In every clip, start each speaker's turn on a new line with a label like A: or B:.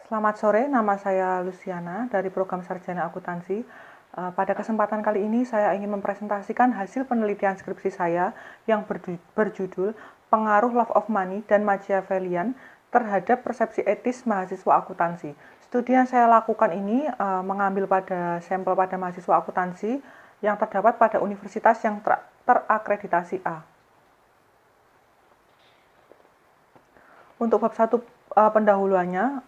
A: Selamat sore, nama saya Luciana dari program Sarjana Akuntansi. Pada kesempatan kali ini saya ingin mempresentasikan hasil penelitian skripsi saya yang berjudul Pengaruh Love of Money dan Machiavellian terhadap Persepsi Etis Mahasiswa Akuntansi. Studi yang saya lakukan ini mengambil pada sampel pada mahasiswa akuntansi yang terdapat pada universitas yang terakreditasi A. Untuk bab 1 pendahuluannya,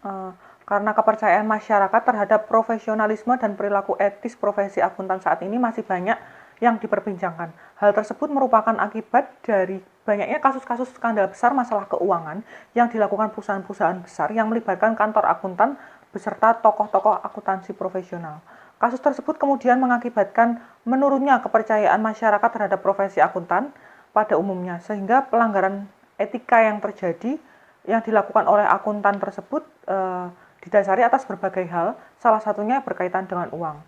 A: karena kepercayaan masyarakat terhadap profesionalisme dan perilaku etis profesi akuntan saat ini masih banyak yang diperbincangkan. Hal tersebut merupakan akibat dari banyaknya kasus-kasus skandal besar masalah keuangan yang dilakukan perusahaan-perusahaan besar yang melibatkan kantor akuntan beserta tokoh-tokoh akuntansi profesional. Kasus tersebut kemudian mengakibatkan menurunnya kepercayaan masyarakat terhadap profesi akuntan pada umumnya, sehingga pelanggaran etika yang terjadi yang dilakukan oleh akuntan tersebut didasari atas berbagai hal, salah satunya berkaitan dengan uang.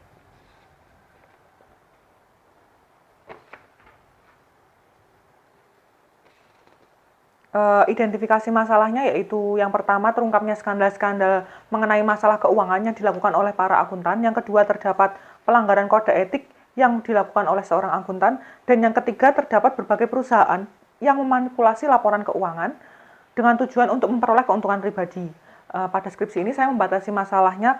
A: Identifikasi masalahnya yaitu yang pertama terungkapnya skandal-skandal mengenai masalah keuangan yang dilakukan oleh para akuntan, yang kedua terdapat pelanggaran kode etik yang dilakukan oleh seorang akuntan, dan yang ketiga terdapat berbagai perusahaan yang memanipulasi laporan keuangan dengan tujuan untuk memperoleh keuntungan pribadi. Pada skripsi ini saya membatasi masalahnya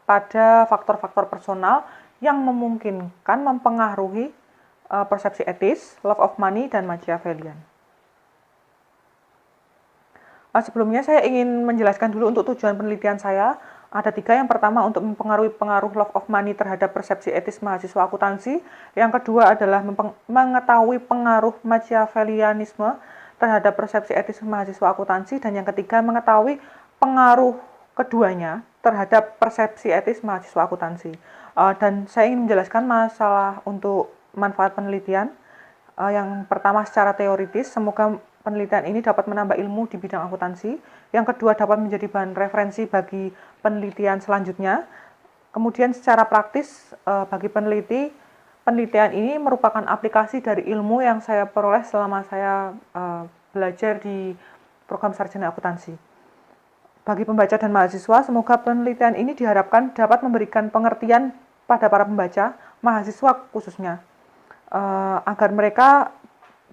A: pada faktor-faktor personal yang memungkinkan mempengaruhi persepsi etis, love of money, dan Machiavellian. Sebelumnya saya ingin menjelaskan dulu untuk tujuan penelitian saya. Ada 3. Yang pertama untuk mempengaruhi pengaruh love of money terhadap persepsi etis mahasiswa akuntansi. Yang kedua adalah mengetahui pengaruh Machiavellianisme terhadap persepsi etis mahasiswa akuntansi, dan yang ketiga mengetahui pengaruh keduanya terhadap persepsi etis mahasiswa akuntansi. Dan saya ingin menjelaskan masalah untuk manfaat penelitian. Yang pertama secara teoritis, semoga penelitian ini dapat menambah ilmu di bidang akuntansi. Yang kedua dapat menjadi bahan referensi bagi penelitian selanjutnya. Kemudian secara praktis bagi peneliti, penelitian ini merupakan aplikasi dari ilmu yang saya peroleh selama saya belajar di program Sarjana Akuntansi. Bagi pembaca dan mahasiswa, semoga penelitian ini diharapkan dapat memberikan pengertian pada para pembaca, mahasiswa khususnya, agar mereka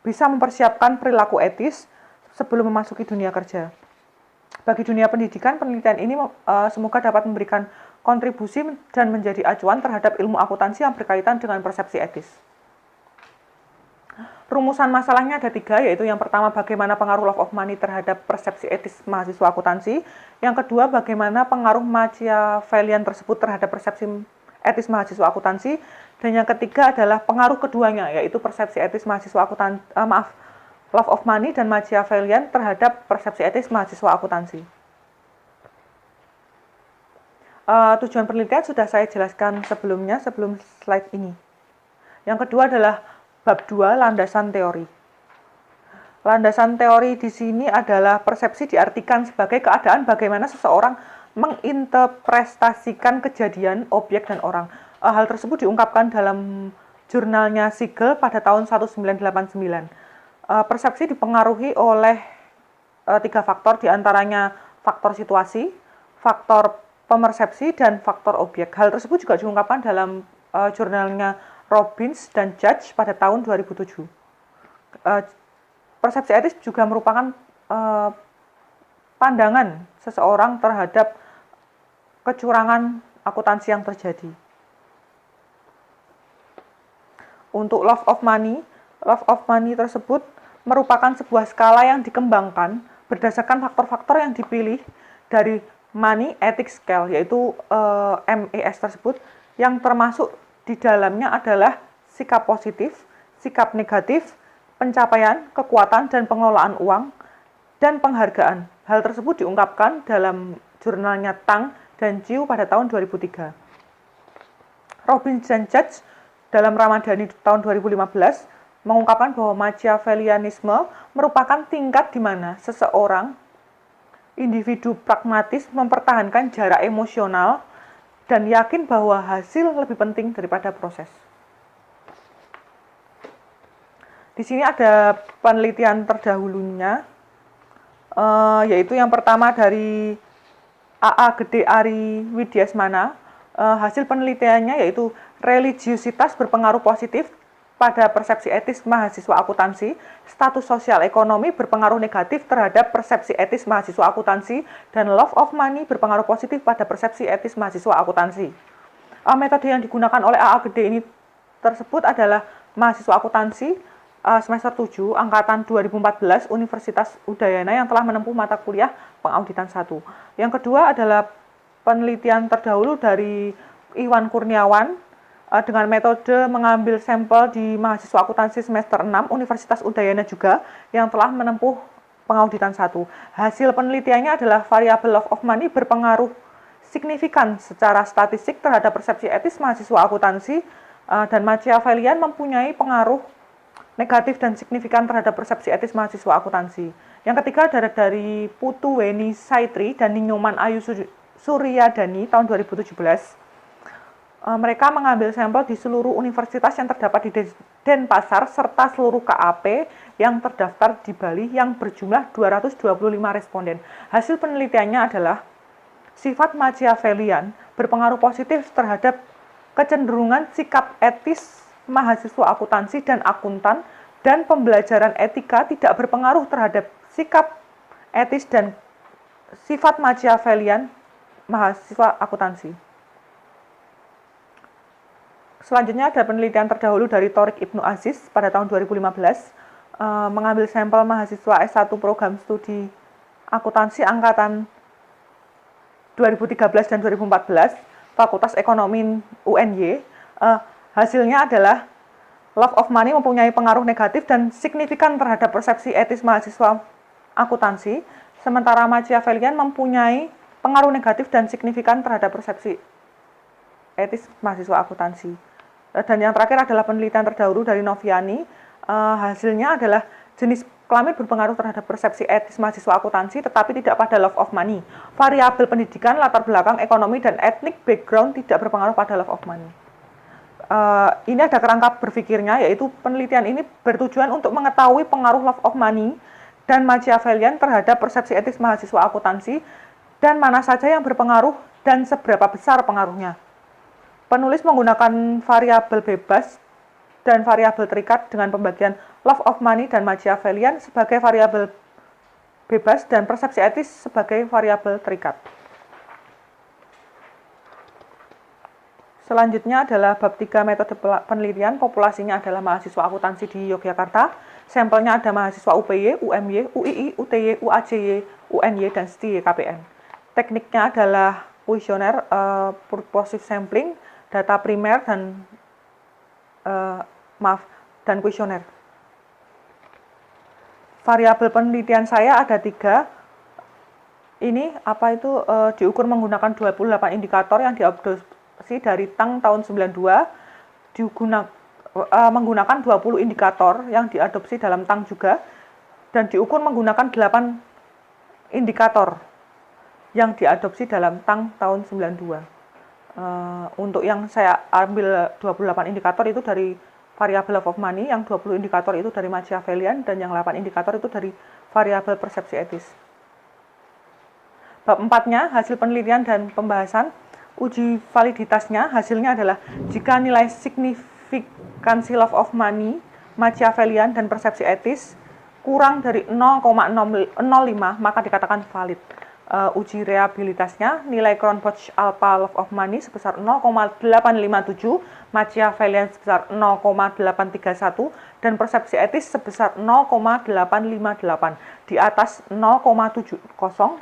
A: bisa mempersiapkan perilaku etis sebelum memasuki dunia kerja. Bagi dunia pendidikan, penelitian ini semoga dapat memberikan kontribusi dan menjadi acuan terhadap ilmu akuntansi yang berkaitan dengan persepsi etis. Rumusan masalahnya ada 3, yaitu yang pertama bagaimana pengaruh love of money terhadap persepsi etis mahasiswa akuntansi, yang kedua bagaimana pengaruh Machiavellian tersebut terhadap persepsi etis mahasiswa akuntansi, dan yang ketiga adalah pengaruh keduanya, yaitu persepsi etis mahasiswa love of money dan Machiavellian terhadap persepsi etis mahasiswa akuntansi. Tujuan penelitian sudah saya jelaskan sebelumnya, sebelum slide ini. Yang kedua adalah bab 2, landasan teori. Landasan teori di sini adalah persepsi diartikan sebagai keadaan bagaimana seseorang menginterpretasikan kejadian, objek, dan orang. Hal tersebut diungkapkan dalam jurnalnya Siegel pada tahun 1989. Persepsi dipengaruhi oleh 3 faktor, diantaranya faktor situasi, faktor pemersepsi, dan faktor objek. Hal tersebut juga diungkapkan dalam jurnalnya Robbins dan Judge pada tahun 2007. Persepsi etis juga merupakan pandangan seseorang terhadap kecurangan akuntansi yang terjadi. Untuk love of money tersebut merupakan sebuah skala yang dikembangkan berdasarkan faktor-faktor yang dipilih dari Money Ethics Scale, yaitu MES tersebut, yang termasuk di dalamnya adalah sikap positif, sikap negatif, pencapaian, kekuatan, dan pengelolaan uang, dan penghargaan. Hal tersebut diungkapkan dalam jurnalnya Tang dan Chiu pada tahun 2003. Robbins dan Judge dalam Ramadhani tahun 2015 mengungkapkan bahwa Machiavellianisme merupakan tingkat di mana seseorang individu pragmatis mempertahankan jarak emosional dan yakin bahwa hasil lebih penting daripada proses. Di sini ada penelitian terdahulunya, yaitu yang pertama dari AA Gede Ari Widyasmana. Hasil penelitiannya yaitu religiusitas berpengaruh positif pada persepsi etis mahasiswa akuntansi, status sosial ekonomi berpengaruh negatif terhadap persepsi etis mahasiswa akuntansi, dan love of money berpengaruh positif pada persepsi etis mahasiswa akuntansi. Metode yang digunakan oleh AA Gede ini tersebut adalah mahasiswa akuntansi semester 7 angkatan 2014 Universitas Udayana yang telah menempuh mata kuliah pengauditan 1. Yang kedua adalah penelitian terdahulu dari Iwan Kurniawan dengan metode mengambil sampel di mahasiswa akuntansi semester 6 Universitas Udayana juga yang telah menempuh pengauditan 1. Hasil penelitiannya adalah variabel love of money berpengaruh signifikan secara statistik terhadap persepsi etis mahasiswa akuntansi, dan Machiavellian mempunyai pengaruh negatif dan signifikan terhadap persepsi etis mahasiswa akuntansi. Yang ketiga adalah dari Putu Weni Saitri dan Nyoman Ayu Suryadani tahun 2017. Mereka mengambil sampel di seluruh universitas yang terdapat di Denpasar serta seluruh KAP yang terdaftar di Bali yang berjumlah 225 responden. Hasil penelitiannya adalah sifat Machiavellian berpengaruh positif terhadap kecenderungan sikap etis mahasiswa akuntansi dan akuntan, dan pembelajaran etika tidak berpengaruh terhadap sikap etis dan sifat Machiavellian mahasiswa akuntansi. Selanjutnya ada penelitian terdahulu dari Thorik Ibnu Aziz pada tahun 2015, mengambil sampel mahasiswa S1 program studi akuntansi angkatan 2013 dan 2014, Fakultas Ekonomi UNY. Hasilnya adalah love of money mempunyai pengaruh negatif dan signifikan terhadap persepsi etis mahasiswa akuntansi, sementara Machiavellian mempunyai pengaruh negatif dan signifikan terhadap persepsi etis mahasiswa akuntansi. Dan yang terakhir adalah penelitian terdahulu dari Noviani. Hasilnya adalah jenis kelamin berpengaruh terhadap persepsi etis mahasiswa akuntansi, tetapi tidak pada love of money. Variabel pendidikan, latar belakang, ekonomi, dan ethnic background tidak berpengaruh pada love of money. Ini ada kerangka berpikirnya, yaitu penelitian ini bertujuan untuk mengetahui pengaruh love of money dan Machiavellian terhadap persepsi etis mahasiswa akuntansi, dan mana saja yang berpengaruh dan seberapa besar pengaruhnya. Penulis menggunakan variabel bebas dan variabel terikat dengan pembagian love of money dan Machiavellian sebagai variabel bebas dan persepsi etis sebagai variabel terikat. Selanjutnya adalah bab 3 metode penelitian, populasinya adalah mahasiswa akuntansi di Yogyakarta. Sampelnya ada mahasiswa UPY, UMY, UII, UTY, UAJY, UNY, dan STI KPN. Tekniknya adalah kuesioner, purposive sampling, data primer, dan kuesioner. Variabel penelitian saya ada 3. Ini diukur menggunakan 28 indikator yang diadopsi dari TANG tahun 92, menggunakan 20 indikator yang diadopsi dalam TANG juga, dan diukur menggunakan 8 indikator yang diadopsi dalam TANG tahun 92. Untuk yang saya ambil 28 indikator itu dari variabel love of money, yang 20 indikator itu dari Machiavellian, dan yang 8 indikator itu dari variabel persepsi etis. Bab 4-nya, hasil penelitian dan pembahasan. Uji validitasnya, hasilnya adalah jika nilai signifikansi love of money, Machiavellian, dan persepsi etis kurang dari 0,05, maka dikatakan valid. Uji reabilitasnya, nilai Cronbach alpha love of money sebesar 0,857, Machiavellian sebesar 0,831, dan persepsi etis sebesar 0,858, di atas 0,70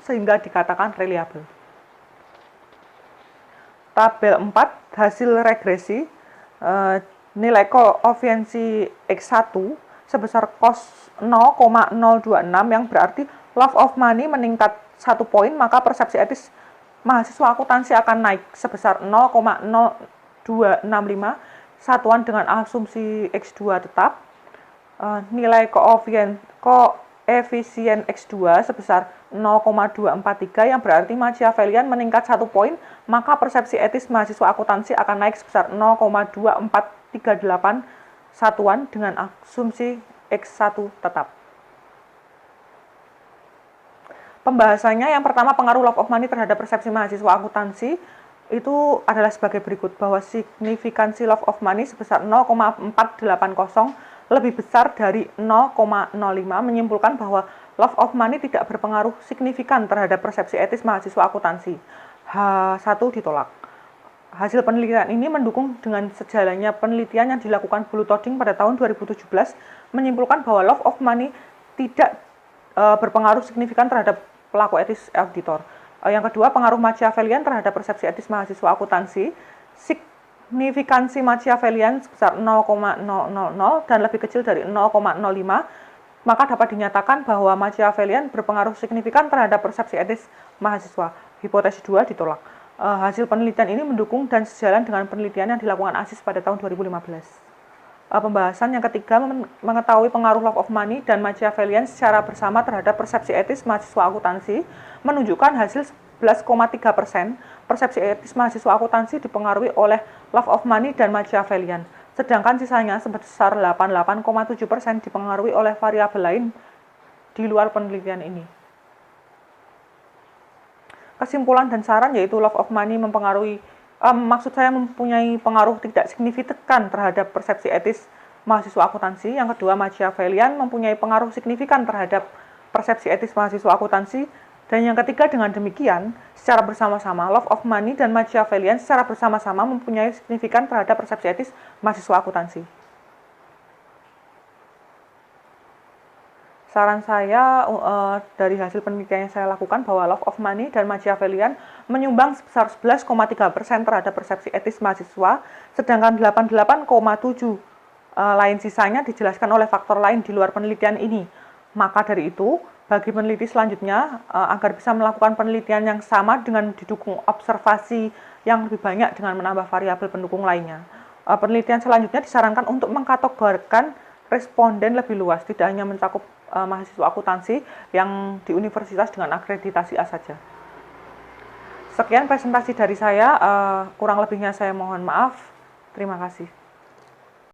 A: sehingga dikatakan reliable. Tabel 4, hasil regresi, nilai koefisiensi X1 sebesar cos 0,026 yang berarti love of money meningkat 1 poin, maka persepsi etis mahasiswa akuntansi akan naik sebesar 0,0265 satuan dengan asumsi X2 tetap. Nilai koefisien X2 sebesar 0,243 yang berarti Machiavellian meningkat 1 poin, maka persepsi etis mahasiswa akuntansi akan naik sebesar 0,2438 satuan dengan asumsi X1 tetap. Pembahasannya yang pertama, pengaruh love of money terhadap persepsi mahasiswa akuntansi itu adalah sebagai berikut, bahwa signifikansi love of money sebesar 0,480 lebih besar dari 0,05 menyimpulkan bahwa love of money tidak berpengaruh signifikan terhadap persepsi etis mahasiswa akuntansi. H1 ditolak. Hasil penelitian ini mendukung dengan sejalannya penelitian yang dilakukan Blue Toding pada tahun 2017 menyimpulkan bahwa love of money tidak berpengaruh signifikan terhadap pelaku etis auditor. Yang kedua, pengaruh Machiavellian terhadap persepsi etis mahasiswa akuntansi. Signifikansi Machiavellian sebesar 0,000 dan lebih kecil dari 0,05, maka dapat dinyatakan bahwa Machiavellian berpengaruh signifikan terhadap persepsi etis mahasiswa. Hipotesis 2 ditolak. Hasil penelitian ini mendukung dan sejalan dengan penelitian yang dilakukan ASIS pada tahun 2015. Pembahasan yang ketiga, mengetahui pengaruh love of money dan Machiavellian secara bersama terhadap persepsi etis mahasiswa akuntansi menunjukkan hasil 11,3%. Persepsi etis mahasiswa akuntansi dipengaruhi oleh love of money dan Machiavellian, sedangkan sisanya sebesar 88,7% dipengaruhi oleh variabel lain di luar penelitian ini. Kesimpulan dan saran yaitu love of money mempengaruhi maksud saya mempunyai pengaruh tidak signifikan terhadap persepsi etis mahasiswa akuntansi. Yang kedua, Machiavellian mempunyai pengaruh signifikan terhadap persepsi etis mahasiswa akuntansi. Dan yang ketiga, dengan demikian, secara bersama-sama, love of money dan Machiavellian secara bersama-sama mempunyai signifikan terhadap persepsi etis mahasiswa akuntansi. Saran saya dari hasil penelitian yang saya lakukan bahwa love of money dan Machiavellian menyumbang sebesar 11,3% terhadap persepsi etis mahasiswa, sedangkan 88,7% lain sisanya dijelaskan oleh faktor lain di luar penelitian ini. Maka dari itu, bagi peneliti selanjutnya, agar bisa melakukan penelitian yang sama dengan didukung observasi yang lebih banyak dengan menambah variabel pendukung lainnya, penelitian selanjutnya disarankan untuk mengkategorikan responden lebih luas, tidak hanya mencakup mahasiswa akuntansi yang di universitas dengan akreditasi A saja. Sekian presentasi dari saya, kurang lebihnya saya mohon maaf. Terima kasih.